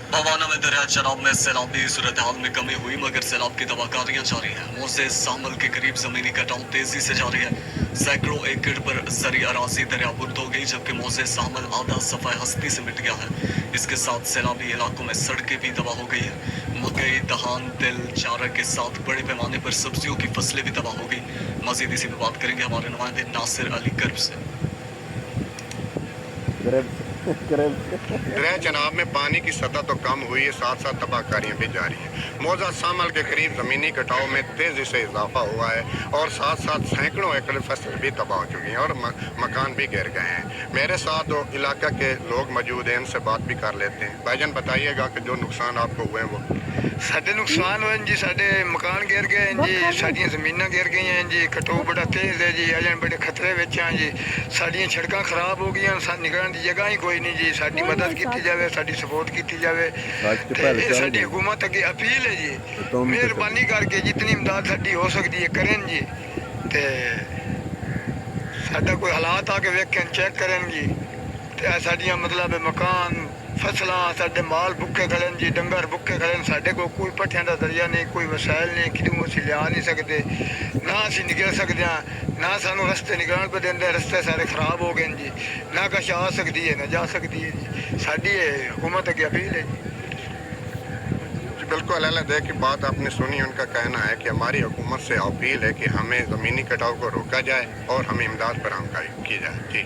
भवाना में दरिया चनाब में सैलाबी सूरत हाल में कमी हुई, मगर सैलाब की दवाकारियां जारी है। मोजे सामल के करीब जमीनी कटाव तेजी से जारी है। सैकड़ों एकड़ पर सरी अराजी दरियाबुर्द हो गई, जबकि मोजे सामल आधा सफाई हस्ती से मिट गया है। इसके साथ सैलाबी इलाकों में सड़कें भी तबाह हो गई है। मकई, दहान, तिल, चारा के साथ बड़े पैमाने पर सब्जियों की फसलें भी तबाह हो गई। मजीद इसी पर बात करेंगे हमारे नुमाइंदे नासिर अली कर्ब से। दरिया चनाब में पानी की सतह तो कम हुई है, साथ साथ तबाहकारियाँ भी जारी हैं। मौजा सामल के करीब ज़मीनी कटाव में तेज़ी से इजाफा हुआ है और साथ साथ सैकड़ों एकड़ फसल भी तबाह हो चुकी हैं और मकान भी गिर गए हैं। मेरे साथ दो इलाका के लोग मौजूद हैं, इनसे बात भी कर लेते हैं। भाईजान बताइएगा कि जो नुकसान आपको हुए हैं वो। साढ़े नुकसान हुए जी, साढ़े मकान गिर गए हैं जी, साड़ियाँ ज़मीनां गिर गई हैं जी, कटाव बड़ा तेज़ है जी, अजें बड़े खतरे विच हैं जी। साड़ियाँ सड़कां खराब हो गई हैं, निकलने की जगह ही कोई नहीं जी। साड़ी मदद की जाए, साड़ी सपोर्ट की जाए। साड़ी हुकूमत अगे अपील है जी, मेहरबानी करके जितनी इमदाद साड़ी हो सकती है करें जी। ते साडा कोई हालात आके वेखें, चेक करें जी। ते साड़ियाँ मतलब मकान, फसलां, साडे माल भुखे खड़े जी, डंगर भुखे खड़े। साडे को कोई पट्ठियां का जरिया नहीं, कोई वसाइल नहीं, कितों असीं लिया नहीं सकते, ना असीं निकल सकते हैं, ना सानू रस्ते निकलण पे देंदे। रस्ते सारे खराब हो गए जी, ना कश आ सकती है ना जा सकती है जी। साडी हुकूमत अगे अपील है जी। बिल्कुल अल्लाह दे की बात आपने सुनी। उनका कहना है कि हमारी हुकूमत से अपील है कि हमें ज़मीनी कटाव को रोका जाए और हमें इमदाद फराहम की जाए। जी।